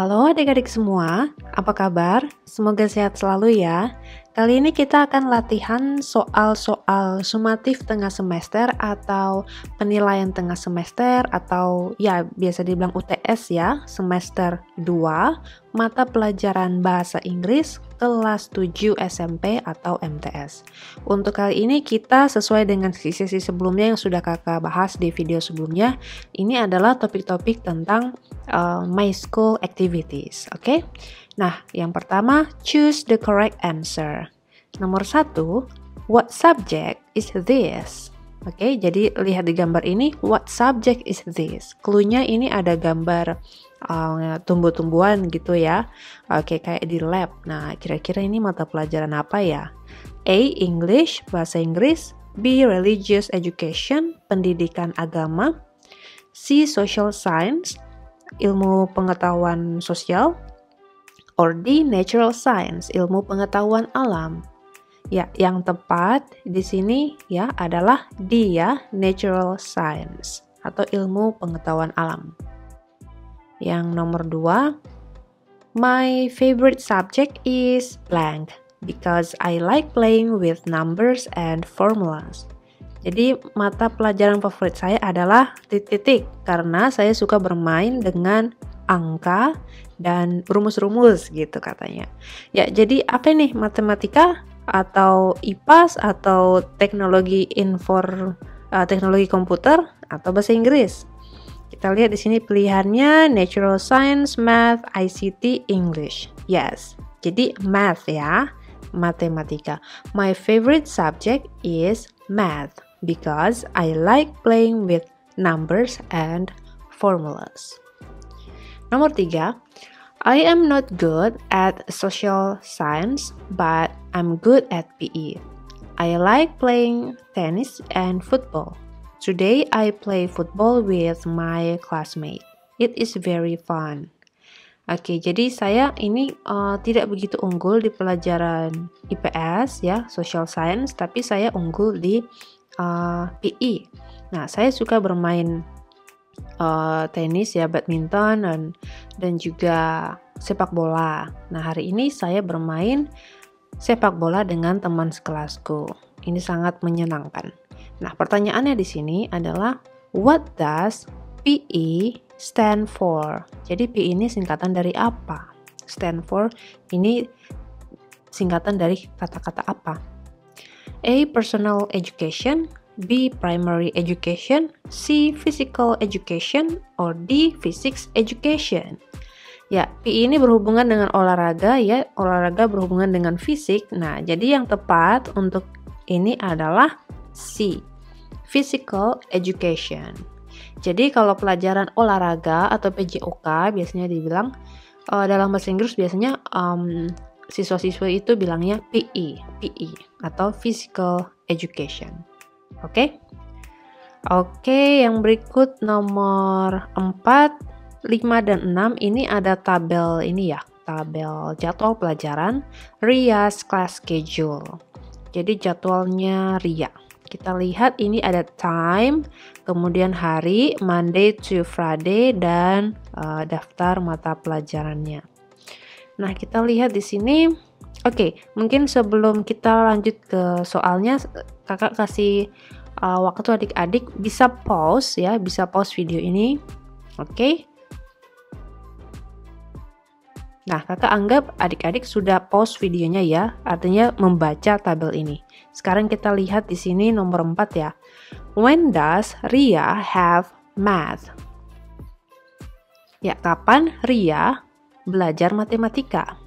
Halo adik-adik semua, apa kabar? Semoga sehat selalu ya. Kali ini kita akan latihan soal-soal sumatif tengah semester atau penilaian tengah semester atau ya biasa dibilang UTS ya, semester 2, mata pelajaran bahasa Inggris kelas 7 SMP atau MTS. Untuk kali ini kita sesuai dengan sesi sebelumnya yang sudah kakak bahas di video sebelumnya, ini adalah topik-topik tentang my school activities, oke? Nah, yang pertama, choose the correct answer. Nomor 1, what subject is this? Oke, jadi lihat di gambar ini, what subject is this? Cluenya ini ada gambar tumbuh-tumbuhan gitu ya. Oke, kayak di lab. Nah, kira-kira ini mata pelajaran apa ya? A. English, bahasa Inggris. B. Religious education, pendidikan agama. C. Social science, ilmu pengetahuan sosial. Or D. Natural science, ilmu pengetahuan alam. Ya, yang tepat di sini ya adalah D ya, natural science atau ilmu pengetahuan alam. Yang nomor 2, my favorite subject is blank because I like playing with numbers and formulas. Jadi mata pelajaran favorit saya adalah titik-titik karena saya suka bermain dengan angka dan rumus-rumus gitu katanya. Ya, jadi apa nih, matematika atau IPAS atau teknologi teknologi komputer atau bahasa Inggris? Kita lihat di sini pilihannya natural science, math, ICT, English. Yes. Jadi math ya, matematika. My favorite subject is math because I like playing with numbers and formulas. Nomor 3, I am not good at social science, but I'm good at PE. I like playing tennis and football. Today I play football with my classmate. It is very fun. Oke, jadi saya ini tidak begitu unggul di pelajaran IPS ya, social science, tapi saya unggul di PE. Nah, saya suka bermain tenis ya, badminton dan juga sepak bola. Nah, hari ini saya bermain sepak bola dengan teman sekelasku. Ini sangat menyenangkan. Nah, pertanyaannya di sini adalah what does PE stand for? Jadi PE ini singkatan dari apa? Stand for ini singkatan dari kata-kata apa? A. Personal education, B. Primary education, C. Physical education, or D. Physics education. Ya, PE ini berhubungan dengan olahraga ya, olahraga berhubungan dengan fisik. Nah, jadi yang tepat untuk ini adalah C. Physical education. Jadi kalau pelajaran olahraga atau PJOK biasanya dibilang dalam bahasa Inggris biasanya siswa-siswa itu bilangnya PE atau physical education. Oke, yang berikut nomor 4, 5, dan 6 ini ada tabel ini ya, tabel jadwal pelajaran Ria's class schedule. Jadi jadwalnya Ria. Kita lihat ini ada time, kemudian hari, Monday to Friday, dan daftar mata pelajarannya. Nah, kita lihat di sini. Oke, mungkin sebelum kita lanjut ke soalnya, kakak kasih waktu adik-adik bisa pause ya, bisa pause video ini. Oke. Nah, kakak anggap adik-adik sudah pause videonya ya, artinya membaca tabel ini. Sekarang kita lihat di sini nomor 4 ya. When does Ria have math? Ya, kapan Ria belajar matematika?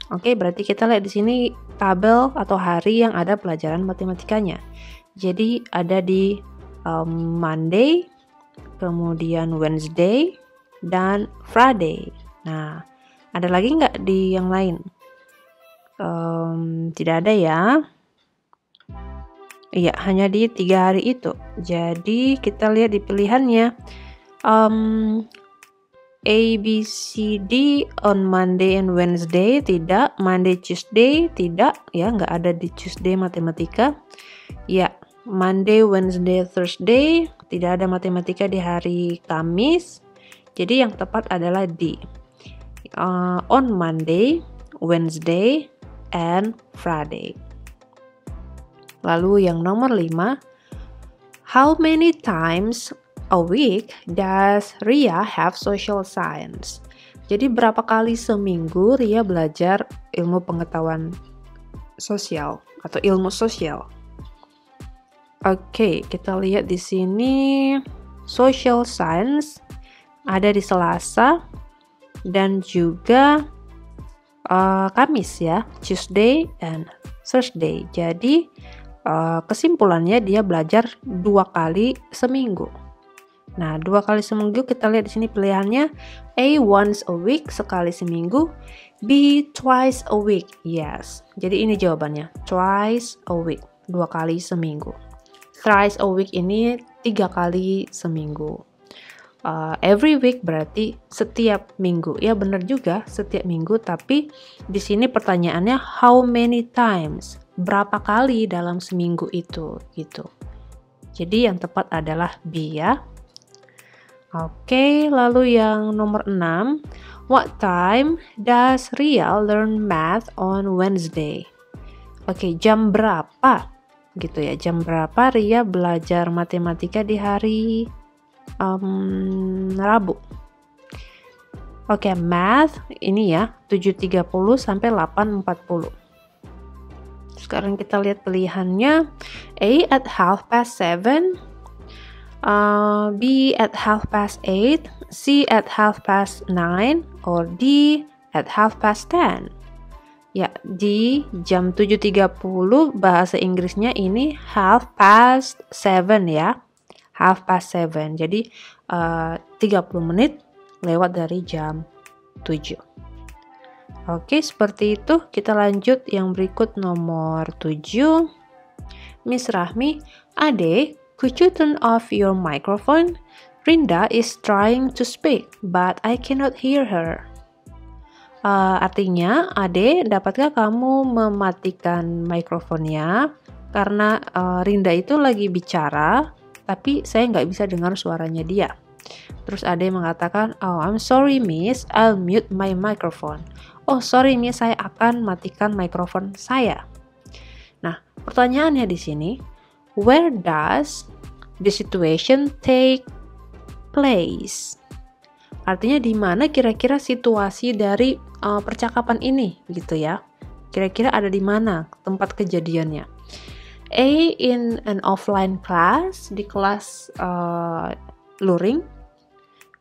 Oke, berarti kita lihat di sini tabel atau hari yang ada pelajaran matematikanya. Jadi ada di Monday, kemudian Wednesday, dan Friday. Nah, ada lagi nggak di yang lain? Tidak ada ya. Iya, hanya di 3 hari itu. Jadi kita lihat di pilihannya. A, B, C, D on Monday and Wednesday, tidak. Monday, Tuesday, tidak. Ya, nggak ada di Tuesday matematika. Ya, Monday, Wednesday, Thursday, tidak ada matematika di hari Kamis. Jadi yang tepat adalah D. on Monday, Wednesday, and Friday. Lalu yang nomor 5, how many times a week does Ria have social science? Jadi berapa kali seminggu Ria belajar ilmu pengetahuan sosial atau ilmu sosial? Oke, kita lihat di sini social science ada di Selasa dan juga Kamis ya, Tuesday and Thursday. Jadi kesimpulannya dia belajar 2 kali seminggu. Nah, 2 kali seminggu kita lihat di sini pilihannya A, once a week, sekali seminggu, B, twice a week. Yes. Jadi ini jawabannya, twice a week, 2 kali seminggu. Thrice a week ini 3 kali seminggu. Every week berarti setiap minggu. Ya benar juga, setiap minggu, tapi di sini pertanyaannya how many times? Berapa kali dalam seminggu itu gitu. Jadi yang tepat adalah B ya. Oke, lalu yang nomor 6, what time does Ria learn math on Wednesday? Oke, jam berapa? Gitu ya, jam berapa Ria belajar matematika di hari Rabu? Oke, math ini ya 7.30 sampai 8.40. Sekarang kita lihat pilihannya. A at 7:30, B at 8:30, C at 9:30, or D at 10:30. Ya, di jam 7.30 bahasa Inggrisnya ini 7:30 ya. 7:30. Jadi 30 menit lewat dari jam 7. Oke, seperti itu. Kita lanjut yang berikut nomor 7. Miss Rahmi, Ade, could you turn off your microphone? Rinda is trying to speak, but I cannot hear her. Artinya, Ade, dapatkah kamu mematikan mikrofonnya? Karena Rinda itu lagi bicara, tapi saya nggak bisa dengar suaranya dia. Terus Ade mengatakan, oh I'm sorry miss, I'll mute my microphone. Oh sorry miss, saya akan matikan mikrofon saya. Nah, pertanyaannya di sini, where does the situation take place? Artinya di mana kira-kira situasi dari percakapan ini gitu ya. Kira-kira ada di mana tempat kejadiannya? A, in an offline class, di kelas luring.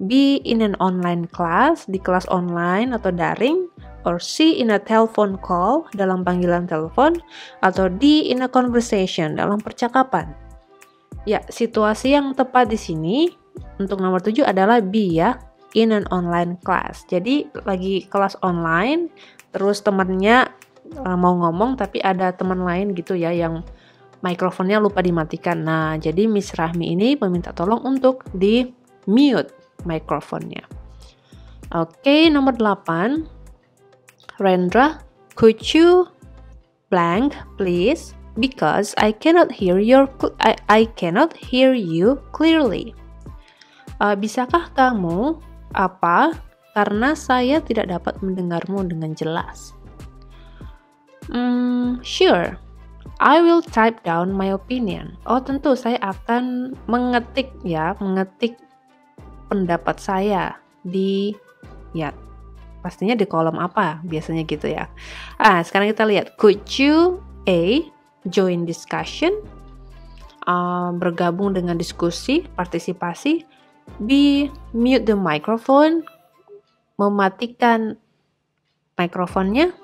B, in an online class, di kelas online atau daring. Or C, in a telephone call, dalam panggilan telepon. Atau D, in a conversation, dalam percakapan. Ya, situasi yang tepat di sini untuk nomor 7 adalah B ya, in an online class. Jadi lagi kelas online, terus temannya mau ngomong tapi ada teman lain gitu ya yang mikrofonnya lupa dimatikan. Nah, jadi Miss Rahmi ini meminta tolong untuk di mute mikrofonnya. Oke, nomor 8. Rendra, could you blank please? Because I cannot hear I cannot hear you clearly. Bisakah kamu apa? Karena saya tidak dapat mendengarmu dengan jelas. Sure. I will type down my opinion. Oh, tentu saya akan mengetik pendapat saya di pastinya di kolom apa biasanya gitu ya. Sekarang kita lihat, could you A, join discussion, bergabung dengan diskusi, partisipasi. B, mute the microphone, mematikan mikrofonnya.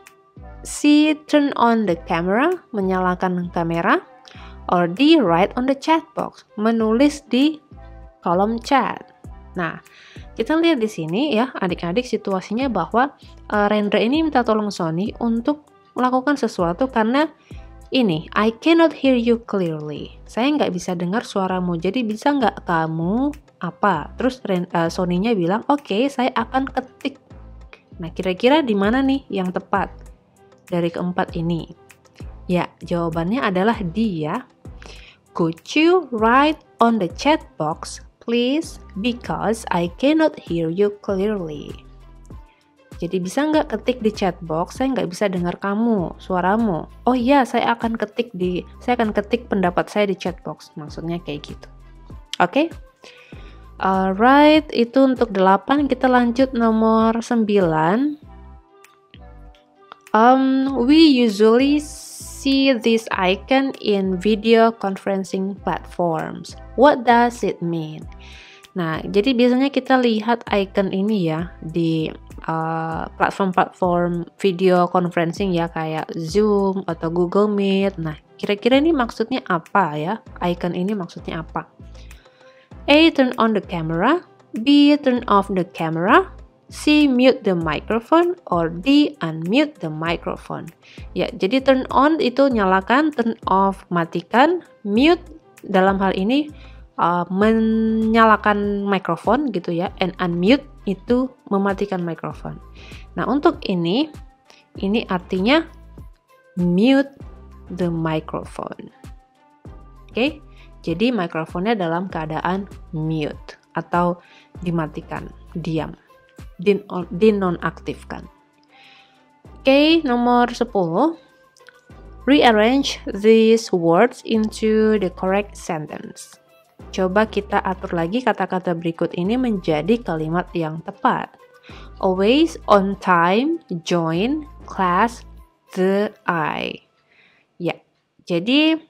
C, turn on the camera, menyalakan kamera. Or D, write on the chat box, menulis di kolom chat. Nah, kita lihat di sini ya adik-adik situasinya bahwa Rendra ini minta tolong Sony untuk melakukan sesuatu karena ini, I cannot hear you clearly. Saya nggak bisa dengar suaramu, jadi bisa nggak kamu apa? Terus Sony-nya bilang, oke, saya akan ketik. Nah, kira-kira di mana nih yang tepat dari keempat ini? Ya, jawabannya adalah D ya. Could you write on the chat box, please? Because I cannot hear you clearly. Jadi bisa nggak ketik di chat box, saya nggak bisa dengar kamu, suaramu. Oh iya, saya akan ketik pendapat saya di chat box. Maksudnya kayak gitu. Oke? Alright, itu untuk 8. Kita lanjut nomor 9. We usually see this icon in video conferencing platforms. What does it mean? Nah, jadi biasanya kita lihat icon ini ya di platform-platform video conferencing ya, kayak Zoom atau Google Meet. Nah, kira-kira ini maksudnya apa ya? Icon ini maksudnya apa? A. Turn on the camera. B. Turn off the camera. C. Mute the microphone. Or D. Unmute the microphone. Ya, jadi turn on itu nyalakan, turn off matikan, mute dalam hal ini menyalakan mikrofon gitu ya, and unmute itu mematikan mikrofon. Nah, untuk ini artinya mute the microphone. Oke, jadi mikrofonnya dalam keadaan mute atau dimatikan, diam, dinonaktifkan. Oke, nomor 10. Rearrange these words into the correct sentence. Coba kita atur lagi kata-kata berikut ini menjadi kalimat yang tepat. Always on time, join, class, the I. Ya, jadi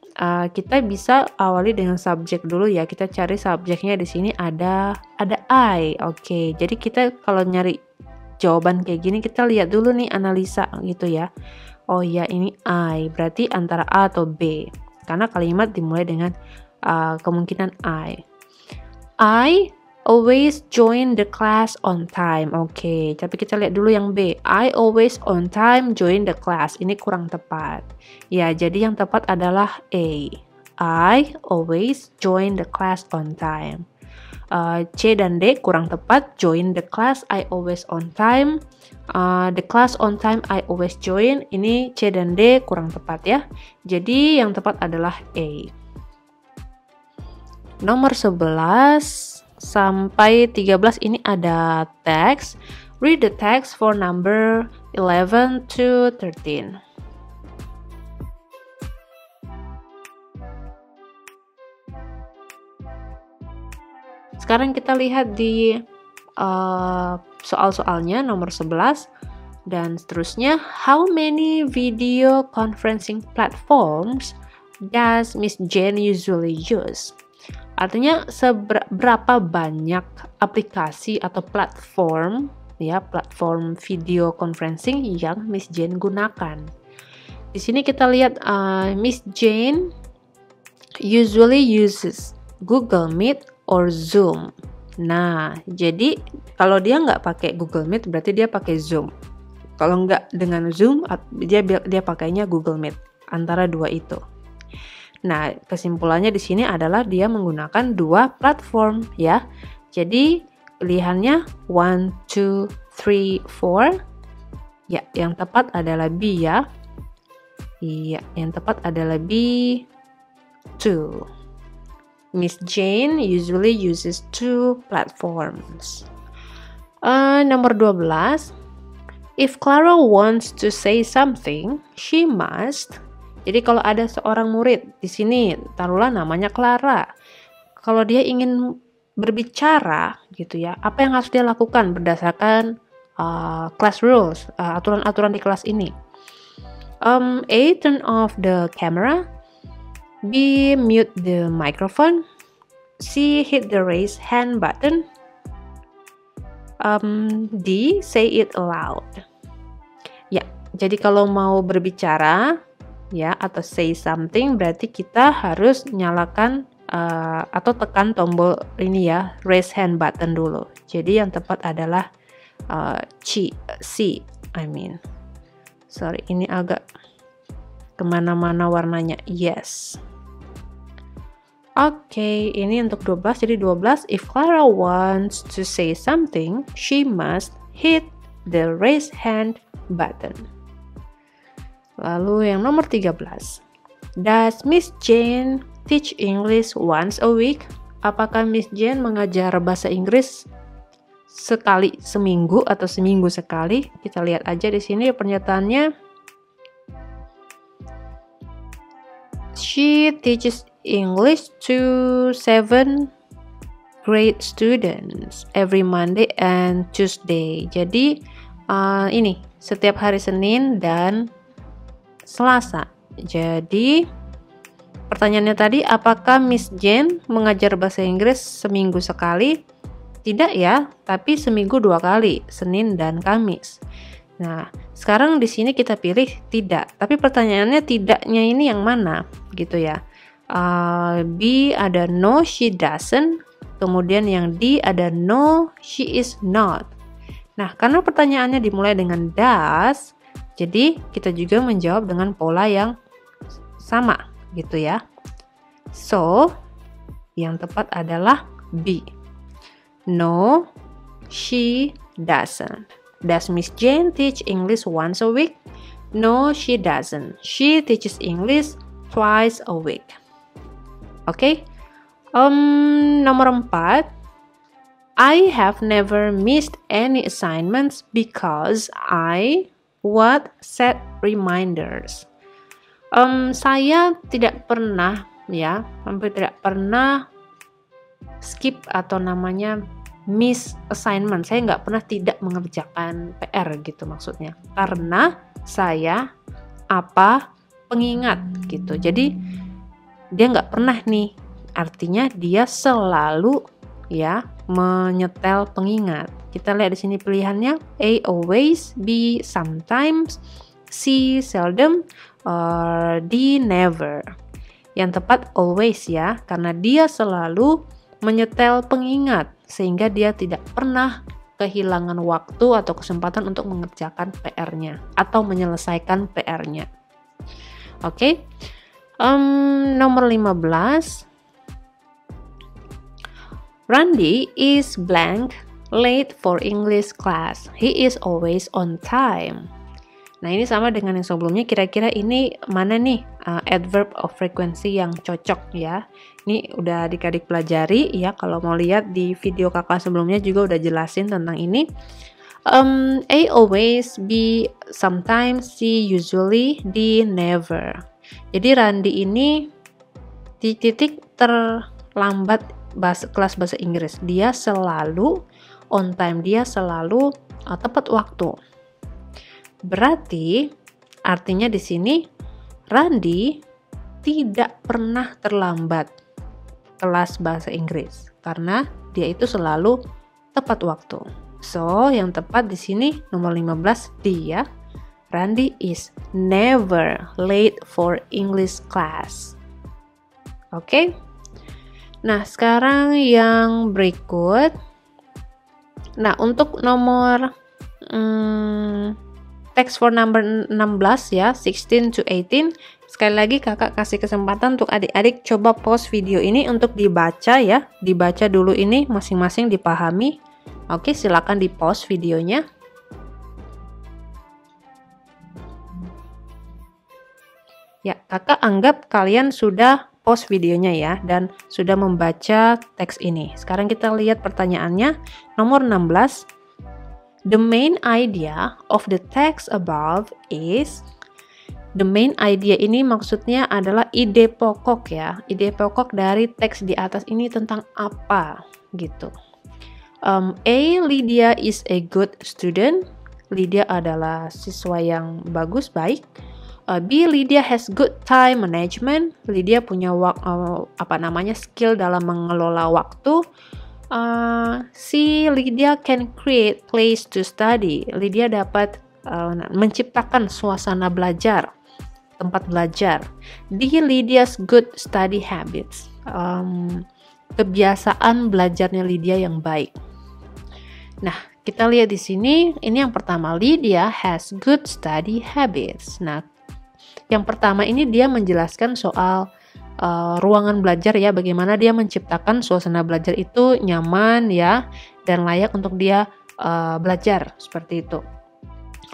kita bisa awali dengan subjek dulu ya. Kita cari subjeknya di sini ada I. Oke, jadi kita kalau nyari jawaban kayak gini kita lihat dulu nih, analisa gitu ya. Oh ya, ini I, berarti antara A atau B. Karena kalimat dimulai dengan kemungkinan I always join the class on time. Oke, tapi kita lihat dulu yang B. I always on time join the class. Ini kurang tepat. Ya, jadi yang tepat adalah A. I always join the class on time. C dan D kurang tepat. Join the class, I always on time. The class on time, I always join. Ini C dan D kurang tepat ya. Jadi yang tepat adalah A. Nomor 11 sampai 13 ini ada teks. Read the text for number 11 to 13. Sekarang kita lihat di soal-soalnya nomor 11 dan seterusnya. How many video conferencing platforms does Miss Jane usually use? Artinya seberapa banyak aplikasi atau platform ya, platform video conferencing yang Miss Jane gunakan. Di sini kita lihat Miss Jane usually uses Google Meet or Zoom. Nah, jadi kalau dia nggak pakai Google Meet berarti dia pakai Zoom. Kalau nggak dengan Zoom, dia pakainya Google Meet. Antara dua itu. Nah, kesimpulannya di sini adalah dia menggunakan dua platform ya. Jadi pilihannya 1, 2, 3, 4. Ya, yang tepat adalah B ya. Iya, yang tepat adalah B, 2. Miss Jane usually uses 2 platforms. Nomor 12. If Clara wants to say something, she must. Jadi kalau ada seorang murid di sini, taruhlah namanya Clara. Kalau dia ingin berbicara gitu ya, apa yang harus dia lakukan berdasarkan class rules, aturan-aturan di kelas ini? A. Turn off the camera. B. Mute the microphone. C. Hit the raise hand button. D. Say it aloud. Ya, jadi kalau mau berbicara ya atau say something berarti kita harus nyalakan atau tekan tombol ini ya, raise hand button dulu. Jadi yang tepat adalah C. Sorry, ini agak kemana-mana warnanya. Yes. Oke, ini untuk 12. Jadi 12, if Clara wants to say something, she must hit the raise hand button. Lalu yang nomor 13. Does Miss Jane teach English once a week? Apakah Miss Jane mengajar bahasa Inggris sekali seminggu atau seminggu sekali. Kita lihat aja di sini pernyataannya. She teaches English to 7 grade students every Monday and Tuesday. Jadi ini setiap hari Senin dan Selasa. Jadi pertanyaannya tadi, apakah Miss Jane mengajar bahasa Inggris seminggu sekali? Tidak ya, tapi seminggu 2 kali, Senin dan Kamis. Nah, sekarang di sini kita pilih tidak. Tapi pertanyaannya tidaknya ini yang mana, gitu ya. B ada no, she doesn't. Kemudian yang D ada no, she is not. Nah, karena pertanyaannya dimulai dengan does, jadi kita juga menjawab dengan pola yang sama, gitu ya. So, yang tepat adalah B. No, she doesn't. Does Miss Jane teach English once a week? No, she doesn't. She teaches English twice a week. Oke. Nomor 4. I have never missed any assignments because I set reminders. Saya tidak pernah hampir tidak pernah skip atau namanya miss assignment. Saya nggak pernah tidak mengerjakan PR gitu maksudnya. Karena saya pengingat gitu. Jadi dia nggak pernah nih. Artinya dia selalu menyetel pengingat. Kita lihat di sini pilihannya. A always, B sometimes, C seldom, or D never. Yang tepat always ya, karena dia selalu menyetel pengingat sehingga dia tidak pernah kehilangan waktu atau kesempatan untuk mengerjakan PR-nya atau menyelesaikan PR-nya. Oke. Nomor 15. Randy is blank late for English class. He is always on time. Nah, ini sama dengan yang sebelumnya. Kira-kira ini mana nih adverb of frequency yang cocok ya? Ini udah adik-adik pelajari ya. Kalau mau lihat di video kakak sebelumnya juga udah jelasin tentang ini. A always, B sometimes, C usually, D never. Jadi Randy ini titik terlambat kelas bahasa Inggris. Dia selalu on time, dia selalu tepat waktu. Berarti artinya di sini Randy tidak pernah terlambat kelas bahasa Inggris karena dia itu selalu tepat waktu. So, yang tepat di sini nomor 15 D ya. Randy is never late for English class. Oke. Nah, sekarang yang berikut. Nah, untuk nomor text for number 16 ya, 16 to 18. Sekali lagi kakak kasih kesempatan untuk adik-adik coba pause video ini untuk dibaca ya. Dibaca dulu ini masing-masing dipahami. Oke, silakan di pause videonya. Ya, kakak anggap kalian sudah pause videonya ya dan sudah membaca teks ini. Sekarang kita lihat pertanyaannya. Nomor 16. The main idea of the text above is. The main idea ini maksudnya adalah ide pokok ya. Ide pokok dari teks di atas ini tentang apa gitu. A. Lydia is a good student. Lydia adalah siswa yang bagus, baik. B. Lydia has good time management. Lydia punya skill dalam mengelola waktu. C. Lydia can create place to study. Lydia dapat menciptakan suasana belajar, tempat belajar. D. Lydia's good study habits. Kebiasaan belajarnya Lydia yang baik. Nah, kita lihat di sini. Ini yang pertama, Lydia has good study habits. Nah, yang pertama ini dia menjelaskan soal ruangan belajar ya, bagaimana dia menciptakan suasana belajar itu nyaman ya dan layak untuk dia belajar seperti itu.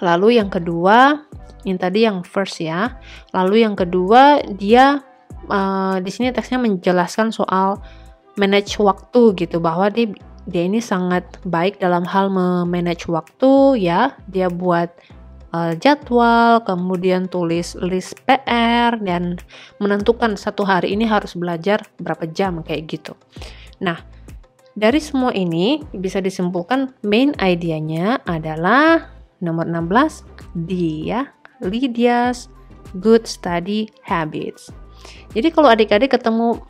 Lalu yang kedua, ini tadi yang first ya. Lalu yang kedua dia di sini teksnya menjelaskan soal manage waktu gitu, bahwa dia Dia ini sangat baik dalam hal memanage waktu ya. Dia buat jadwal, kemudian tulis list PR, dan menentukan satu hari ini harus belajar berapa jam kayak gitu. Nah, dari semua ini bisa disimpulkan main idenya adalah nomor 16, dia Lydia's good study habits. Jadi kalau adik-adik ketemu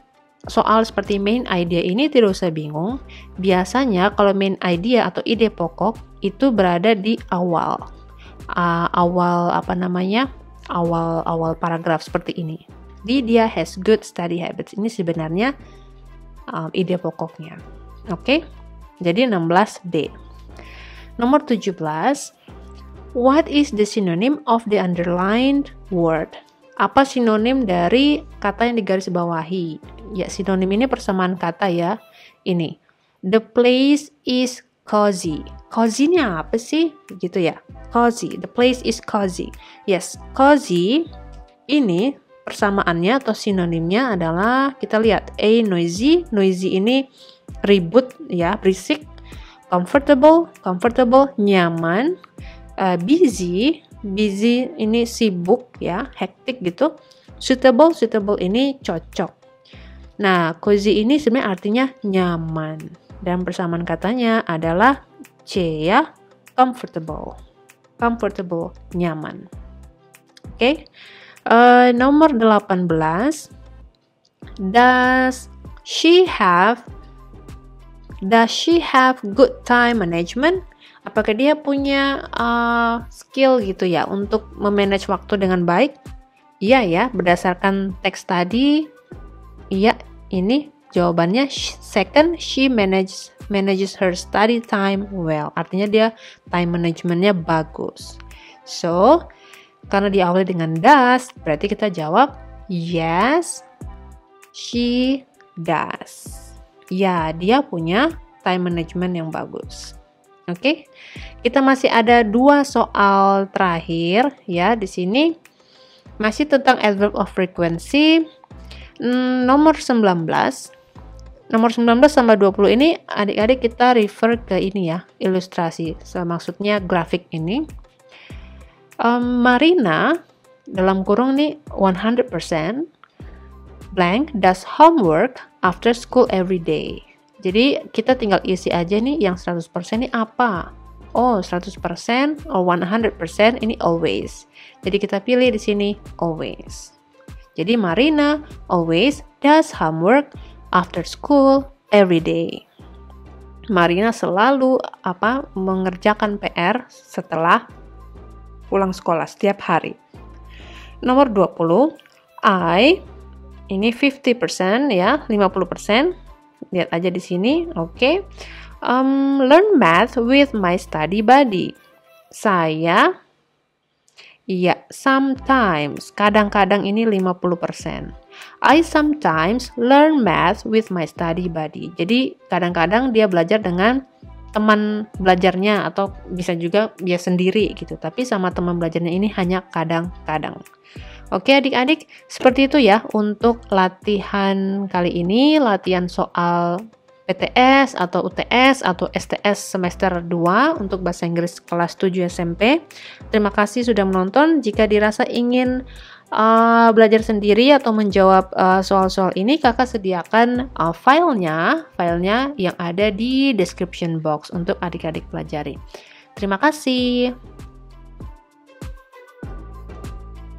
soal seperti main idea ini tidak usah bingung. Biasanya kalau main idea atau ide pokok itu berada di awal paragraf seperti ini. Lydia has good study habits. Ini sebenarnya ide pokoknya. Oke? Jadi 16B. Nomor 17. What is the synonym of the underlined word? Apa sinonim dari kata yang digarisbawahi? Ya, sinonim ini persamaan kata ya. Ini. The place is cozy. Cozy-nya apa sih? Gitu ya. Cozy. The place is cozy. Yes, cozy ini persamaannya atau sinonimnya adalah, kita lihat, A, noisy. Noisy ini ribut ya, berisik. Comfortable, nyaman. Busy ini sibuk ya, hektik gitu. Suitable ini cocok. Nah, cozy ini sebenarnya artinya nyaman. Dan persamaan katanya adalah C ya, comfortable, nyaman. Oke. Nomor 18. Does she have good time management? Apakah dia punya skill gitu ya untuk memanage waktu dengan baik? Iya ya, berdasarkan teks tadi, iya, ini jawabannya second, she manages her study time well. Artinya dia time managementnya bagus. So, karena diawali dengan does, berarti kita jawab yes, she does. Ya, dia punya time management yang bagus. Oke, kita masih ada 2 soal terakhir ya di sini, masih tentang adverb of frequency. Nomor 19 sama 20 ini adik-adik kita refer ke ini ya, ilustrasi. So, maksudnya grafik ini. Marina dalam kurung nih 100% blank does homework after school every day. Jadi kita tinggal isi aja nih yang 100% ini apa. Oh, 100% or 100% ini always. Jadi kita pilih di sini always. Jadi Marina always does homework after school every day. Marina selalu mengerjakan PR setelah pulang sekolah setiap hari. Nomor 20, I ini 50% ya, 50%. Lihat aja di sini, oke. Learn math with my study buddy. Saya, ya, sometimes, kadang-kadang ini 50%. I sometimes learn math with my study buddy. Jadi, kadang-kadang dia belajar dengan teman belajarnya, atau bisa juga dia sendiri gitu. Tapi sama teman belajarnya ini hanya kadang-kadang. Oke adik-adik, seperti itu ya untuk latihan kali ini, latihan soal PTS atau UTS atau STS semester 2 untuk bahasa Inggris kelas 7 SMP. Terima kasih sudah menonton. Jika dirasa ingin belajar sendiri atau menjawab soal-soal ini, kakak sediakan filenya yang ada di description box untuk adik-adik pelajari. Terima kasih.